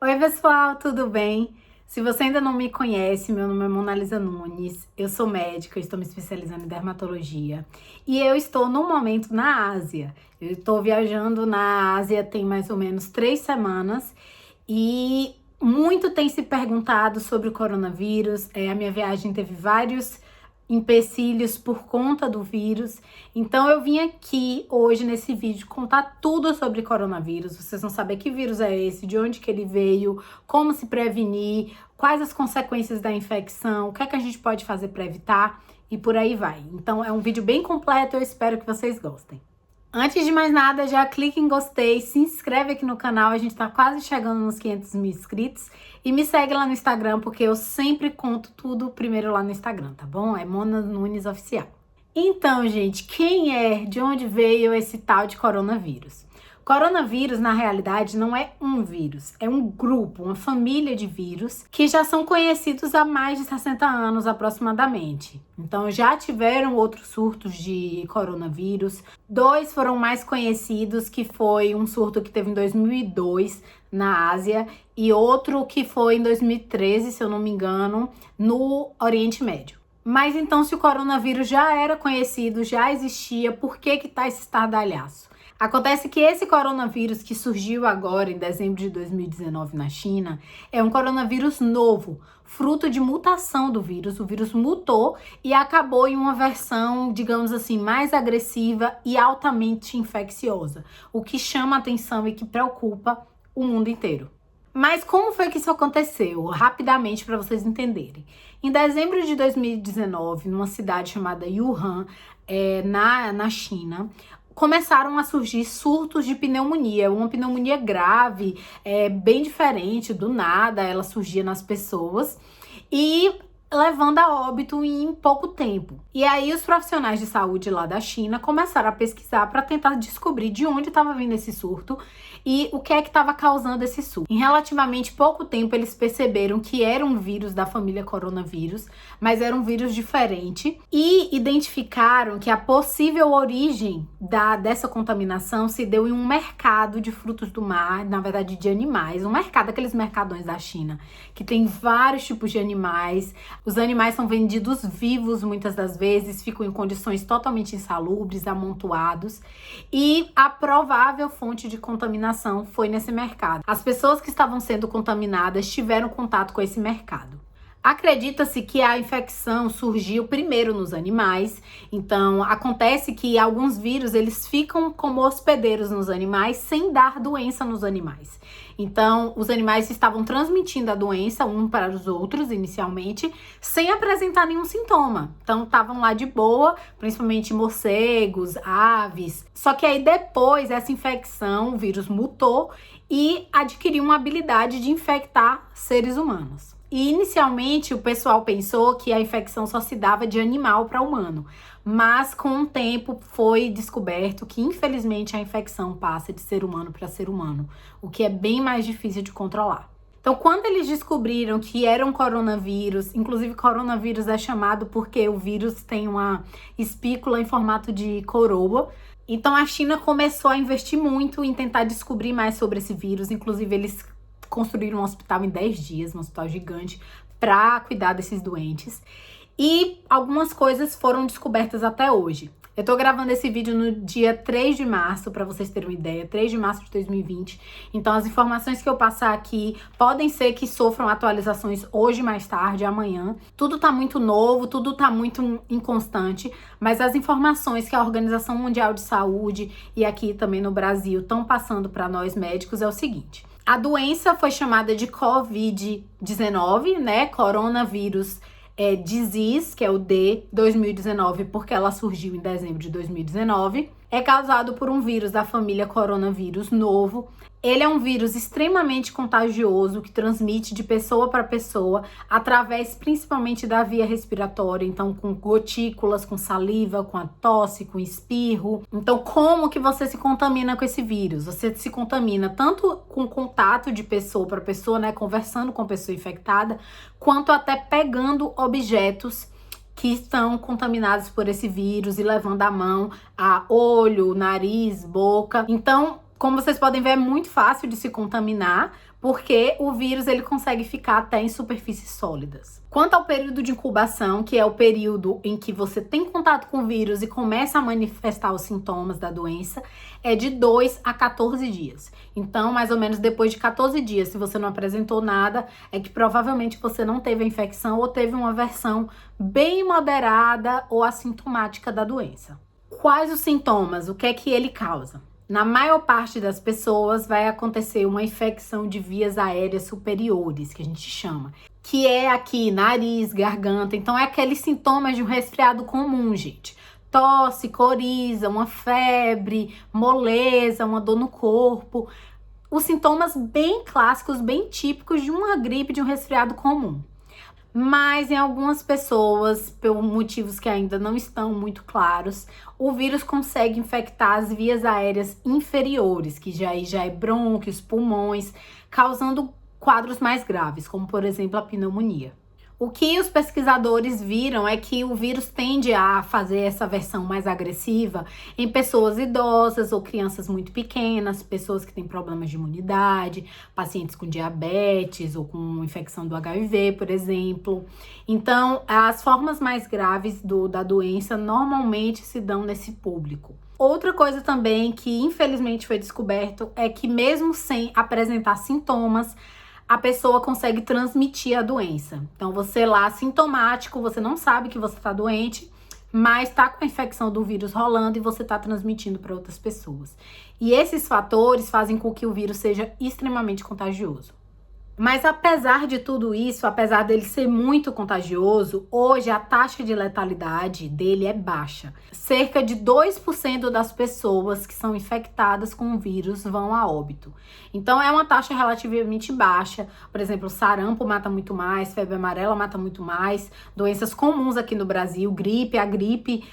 Oi, pessoal, tudo bem? Se você ainda não me conhece, meu nome é Mona Lisa Nunes, eu sou médica, estou me especializando em dermatologia e eu estou no momento na Ásia. Eu estou viajando na Ásia tem mais ou menos 3 semanas e muito tem se perguntado sobre o coronavírus. A minha viagem teve vários empecilhos por conta do vírus. Então eu vim aqui hoje nesse vídeo contar tudo sobre coronavírus. Vocês vão saber que vírus é esse, de onde que ele veio, como se prevenir, quais as consequências da infecção, o que é que a gente pode fazer para evitar e por aí vai. Então é um vídeo bem completo, eu espero que vocês gostem. Antes de mais nada, já clique em gostei, se inscreve aqui no canal, a gente tá quase chegando nos 500 mil inscritos. E me segue lá no Instagram, porque eu sempre conto tudo primeiro lá no Instagram, tá bom? É Mona Nunes Oficial. Então, gente, quem é, de onde veio esse tal de coronavírus? Coronavírus, na realidade, não é um vírus, é um grupo, uma família de vírus que já são conhecidos há mais de 60 anos aproximadamente. Então, já tiveram outros surtos de coronavírus. Dois foram mais conhecidos, que foi um surto que teve em 2002 na Ásia e outro que foi em 2013, se eu não me engano, no Oriente Médio. Mas então, se o coronavírus já era conhecido, já existia, por que tá esse estardalhaço? Acontece que esse coronavírus que surgiu agora em dezembro de 2019 na China é um coronavírus novo, fruto de mutação do vírus. O vírus mutou e acabou em uma versão, digamos assim, mais agressiva e altamente infecciosa, o que chama atenção e que preocupa o mundo inteiro. Mas como foi que isso aconteceu? Rapidamente para vocês entenderem. Em dezembro de 2019, numa cidade chamada Wuhan, na China, começaram a surgir surtos de pneumonia, uma pneumonia grave, bem diferente, do nada ela surgia nas pessoas e levando a óbito em pouco tempo. E aí os profissionais de saúde lá da China começaram a pesquisar para tentar descobrir de onde estava vindo esse surto e o que é que estava causando esse surto. Em relativamente pouco tempo eles perceberam que era um vírus da família coronavírus, mas era um vírus diferente e identificaram que a possível origem dessa contaminação se deu em um mercado de frutos do mar, na verdade de animais, um mercado, aqueles mercadões da China, que tem vários tipos de animais. Os animais são vendidos vivos muitas das vezes, ficam em condições totalmente insalubres, amontoados, e a provável fonte de contaminação foi nesse mercado. As pessoas que estavam sendo contaminadas tiveram contato com esse mercado. Acredita-se que a infecção surgiu primeiro nos animais, então acontece que alguns vírus eles ficam como hospedeiros nos animais sem dar doença nos animais. Então os animais estavam transmitindo a doença um para os outros inicialmente, sem apresentar nenhum sintoma. Então estavam lá de boa, principalmente morcegos, aves. Só que aí depois essa infecção, o vírus mutou e adquiriu uma habilidade de infectar seres humanos. E inicialmente o pessoal pensou que a infecção só se dava de animal para humano, mas com o tempo foi descoberto que infelizmente a infecção passa de ser humano para ser humano, o que é bem mais difícil de controlar. Então, quando eles descobriram que era um coronavírus, inclusive coronavírus é chamado porque o vírus tem uma espícula em formato de coroa, então a China começou a investir muito em tentar descobrir mais sobre esse vírus, inclusive eles construíram um hospital em 10 dias, um hospital gigante, para cuidar desses doentes. E algumas coisas foram descobertas até hoje. Eu tô gravando esse vídeo no dia 3 de março, para vocês terem uma ideia, 3 de março de 2020. Então, as informações que eu passar aqui podem ser que sofram atualizações hoje, mais tarde, amanhã. Tudo tá muito novo, tudo tá muito inconstante, mas as informações que a Organização Mundial de Saúde e aqui também no Brasil estão passando para nós médicos é o seguinte. A doença foi chamada de Covid-19, né? Coronavírus Disease, que é o D 2019, porque ela surgiu em dezembro de 2019. É causado por um vírus da família coronavírus novo. Ele é um vírus extremamente contagioso que transmite de pessoa para pessoa através principalmente da via respiratória, então com gotículas, com saliva, com a tosse, com espirro. Então, como que você se contamina com esse vírus? Você se contamina tanto com contato de pessoa para pessoa, né, conversando com a pessoa infectada, quanto até pegando objetos que estão contaminados por esse vírus e levando a mão a olho, nariz, boca. Então, como vocês podem ver, é muito fácil de se contaminar, porque o vírus ele consegue ficar até em superfícies sólidas. Quanto ao período de incubação, que é o período em que você tem contato com o vírus e começa a manifestar os sintomas da doença, é de 2 a 14 dias. Então, mais ou menos depois de 14 dias, se você não apresentou nada, é que provavelmente você não teve a infecção ou teve uma versão bem moderada ou assintomática da doença. Quais os sintomas? O que é que ele causa? Na maior parte das pessoas vai acontecer uma infecção de vias aéreas superiores, que a gente chama, que é aqui nariz, garganta. Então é aqueles sintomas de um resfriado comum, gente. Tosse, coriza, uma febre, moleza, uma dor no corpo. Os sintomas bem clássicos, bem típicos de uma gripe, de um resfriado comum. Mas em algumas pessoas, por motivos que ainda não estão muito claros, o vírus consegue infectar as vias aéreas inferiores, que já é brônquios, pulmões, causando quadros mais graves, como por exemplo a pneumonia. O que os pesquisadores viram é que o vírus tende a fazer essa versão mais agressiva em pessoas idosas ou crianças muito pequenas, pessoas que têm problemas de imunidade, pacientes com diabetes ou com infecção do HIV, por exemplo. Então, as formas mais graves da doença normalmente se dão nesse público. Outra coisa também que infelizmente foi descoberto é que mesmo sem apresentar sintomas, a pessoa consegue transmitir a doença. Então, você lá, sintomático, você não sabe que você está doente, mas está com a infecção do vírus rolando e você está transmitindo para outras pessoas. E esses fatores fazem com que o vírus seja extremamente contagioso. Mas apesar de tudo isso, apesar dele ser muito contagioso, hoje a taxa de letalidade dele é baixa. Cerca de 2% das pessoas que são infectadas com o vírus vão a óbito. Então é uma taxa relativamente baixa. Por exemplo, sarampo mata muito mais, febre amarela mata muito mais, doenças comuns aqui no Brasil, a gripe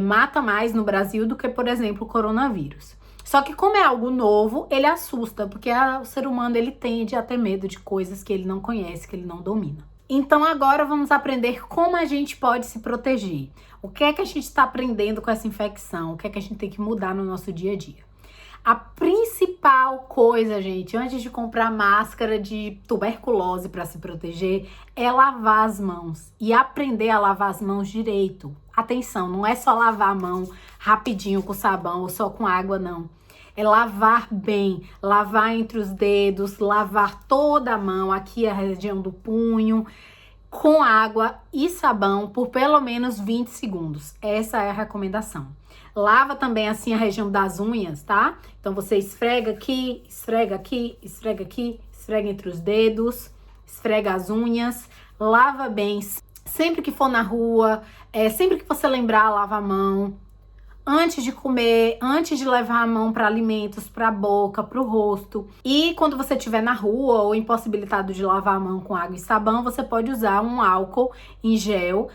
mata mais no Brasil do que, por exemplo, o coronavírus. Só que como é algo novo, ele assusta, porque o ser humano ele tende a ter medo de coisas que ele não conhece, que ele não domina. Então agora vamos aprender como a gente pode se proteger. O que é que a gente está aprendendo com essa infecção? O que é que a gente tem que mudar no nosso dia a dia? A principal coisa, gente, antes de comprar máscara de tuberculose para se proteger, é lavar as mãos e aprender a lavar as mãos direito. Atenção, não é só lavar a mão rapidinho com sabão ou só com água, não. É lavar bem, lavar entre os dedos, lavar toda a mão, aqui a região do punho, com água e sabão por pelo menos 20 segundos. Essa é a recomendação. Lava também assim a região das unhas, tá? Então você esfrega aqui, esfrega aqui, esfrega aqui, esfrega entre os dedos, esfrega as unhas, lava bem. Sempre que for na rua, sempre que você lembrar, lava a mão. Antes de comer, antes de levar a mão para alimentos, para a boca, para o rosto. E quando você estiver na rua ou impossibilitado de lavar a mão com água e sabão, você pode usar um álcool em gel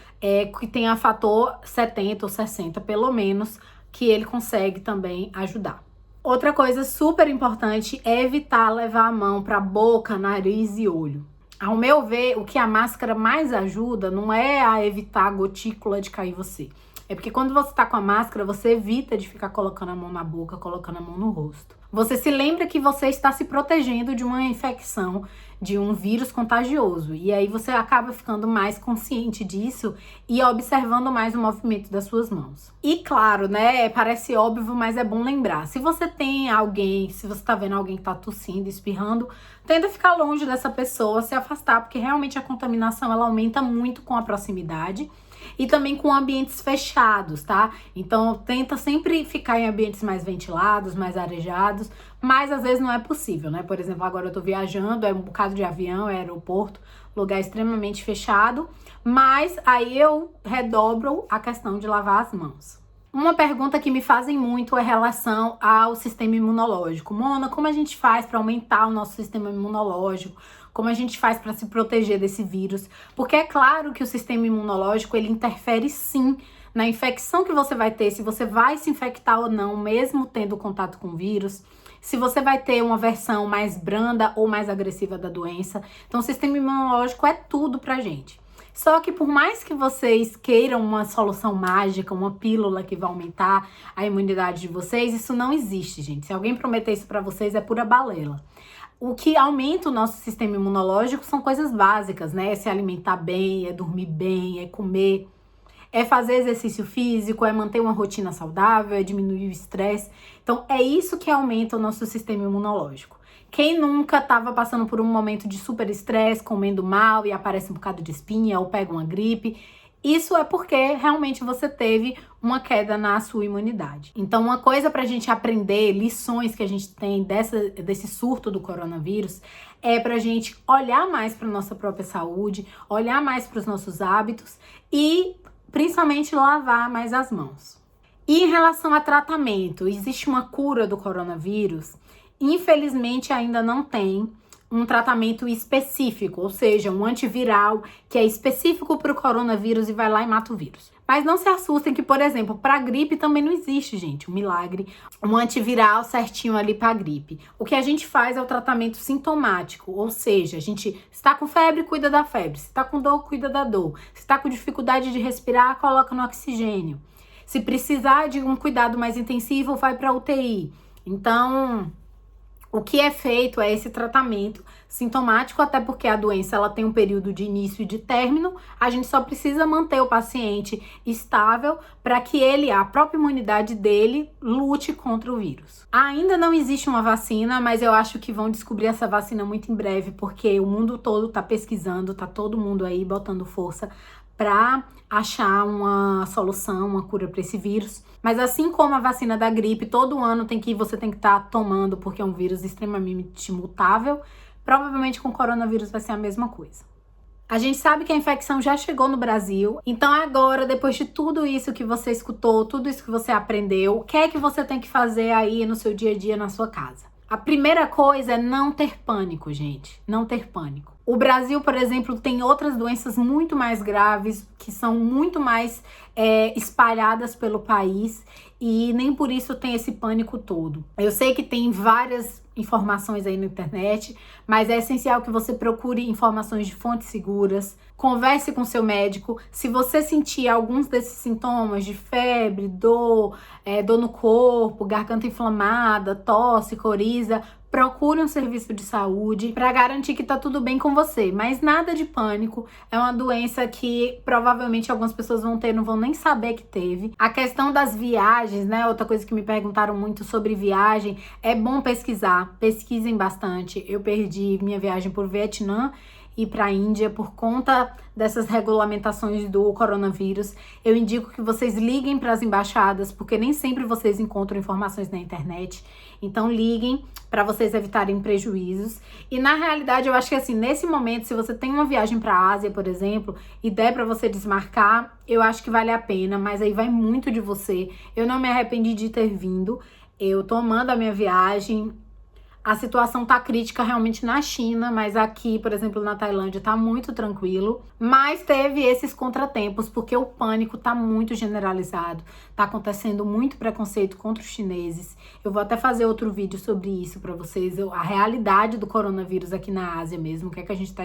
que tenha fator 70 ou 60 pelo menos, que ele consegue também ajudar. Outra coisa super importante é evitar levar a mão para boca, nariz e olho. Ao meu ver, o que a máscara mais ajuda não é a evitar a gotícula de cair em você. É porque quando você tá com a máscara, você evita de ficar colocando a mão na boca, colocando a mão no rosto. Você se lembra que você está se protegendo de uma infecção, de um vírus contagioso. E aí você acaba ficando mais consciente disso e observando mais o movimento das suas mãos. E claro, né, parece óbvio, mas é bom lembrar. Se você tem alguém, se você tá vendo alguém que tá tossindo, espirrando, tenta ficar longe dessa pessoa, se afastar, porque realmente a contaminação ela aumenta muito com a proximidade. E também com ambientes fechados, tá? Então, tenta sempre ficar em ambientes mais ventilados, mais arejados, mas às vezes não é possível, né? Por exemplo, agora eu tô viajando, é um bocado de avião, é aeroporto, lugar extremamente fechado, mas aí eu redobro a questão de lavar as mãos. Uma pergunta que me fazem muito é em relação ao sistema imunológico. Mona, como a gente faz para aumentar o nosso sistema imunológico? Como a gente faz para se proteger desse vírus? Porque é claro que o sistema imunológico, ele interfere sim na infecção que você vai ter, se você vai se infectar ou não, mesmo tendo contato com o vírus, se você vai ter uma versão mais branda ou mais agressiva da doença. Então, o sistema imunológico é tudo pra gente. Só que por mais que vocês queiram uma solução mágica, uma pílula que vai aumentar a imunidade de vocês, isso não existe, gente. Se alguém prometer isso pra vocês, é pura balela. O que aumenta o nosso sistema imunológico são coisas básicas, né? É se alimentar bem, é dormir bem, é comer, é fazer exercício físico, é manter uma rotina saudável, é diminuir o estresse. Então, é isso que aumenta o nosso sistema imunológico. Quem nunca estava passando por um momento de super estresse, comendo mal e aparece um bocado de espinha ou pega uma gripe? Isso é porque realmente você teve uma queda na sua imunidade. Então, uma coisa para a gente aprender, lições que a gente tem desse surto do coronavírus, é para a gente olhar mais para nossa própria saúde, olhar mais para os nossos hábitos e principalmente lavar mais as mãos. E em relação a tratamento, existe uma cura do coronavírus? Infelizmente ainda não tem um tratamento específico, ou seja, um antiviral que é específico para o coronavírus e vai lá e mata o vírus. Mas não se assustem que, por exemplo, para a gripe também não existe, gente, um milagre, um antiviral certinho ali para a gripe. O que a gente faz é o tratamento sintomático, ou seja, a gente está com febre, cuida da febre. Se está com dor, cuida da dor. Se está com dificuldade de respirar, coloca no oxigênio. Se precisar de um cuidado mais intensivo, vai para UTI. Então, o que é feito é esse tratamento sintomático, até porque a doença ela tem um período de início e de término. A gente só precisa manter o paciente estável para que ele, a própria imunidade dele, lute contra o vírus. Ainda não existe uma vacina, mas eu acho que vão descobrir essa vacina muito em breve, porque o mundo todo está pesquisando, tá todo mundo aí botando força para achar uma solução, uma cura para esse vírus. Mas assim como a vacina da gripe, todo ano você tem que estar tomando, porque é um vírus extremamente mutável, provavelmente com o coronavírus vai ser a mesma coisa. A gente sabe que a infecção já chegou no Brasil, então agora, depois de tudo isso que você escutou, tudo isso que você aprendeu, o que é que você tem que fazer aí no seu dia a dia, na sua casa? A primeira coisa é não ter pânico, gente, não ter pânico. O Brasil, por exemplo, tem outras doenças muito mais graves, que são muito mais espalhadas pelo país e nem por isso tem esse pânico todo. Eu sei que tem várias informações aí na internet, mas é essencial que você procure informações de fontes seguras, converse com seu médico. Se você sentir alguns desses sintomas de febre, dor no corpo, garganta inflamada, tosse, coriza, procure um serviço de saúde para garantir que tá tudo bem com você, mas nada de pânico. É uma doença que provavelmente algumas pessoas vão ter, não vão nem saber que teve. A questão das viagens, né? Outra coisa que me perguntaram muito sobre viagem, é bom pesquisar, pesquisem bastante. Eu perdi minha viagem por Vietnã e para a Índia por conta dessas regulamentações do coronavírus. Eu indico que vocês liguem para as embaixadas, porque nem sempre vocês encontram informações na internet. Então liguem para vocês evitarem prejuízos. E na realidade eu acho que assim, nesse momento, se você tem uma viagem para a Ásia, por exemplo, e der para você desmarcar, eu acho que vale a pena, mas aí vai muito de você. Eu não me arrependi de ter vindo. Eu tô amando a minha viagem. A situação tá crítica realmente na China, mas aqui, por exemplo, na Tailândia, tá muito tranquilo. Mas teve esses contratempos, porque o pânico tá muito generalizado. Tá acontecendo muito preconceito contra os chineses. Eu vou até fazer outro vídeo sobre isso pra vocês, a realidade do coronavírus aqui na Ásia mesmo, o que é que a gente tá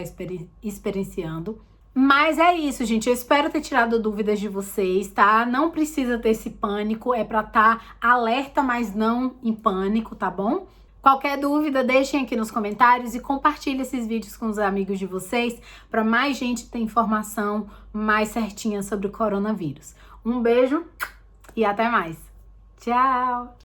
experienciando. Mas é isso, gente. Eu espero ter tirado dúvidas de vocês, tá? Não precisa ter esse pânico, é pra estar alerta, mas não em pânico, tá bom? Qualquer dúvida, deixem aqui nos comentários e compartilhem esses vídeos com os amigos de vocês para mais gente ter informação mais certinha sobre o coronavírus. Um beijo e até mais. Tchau!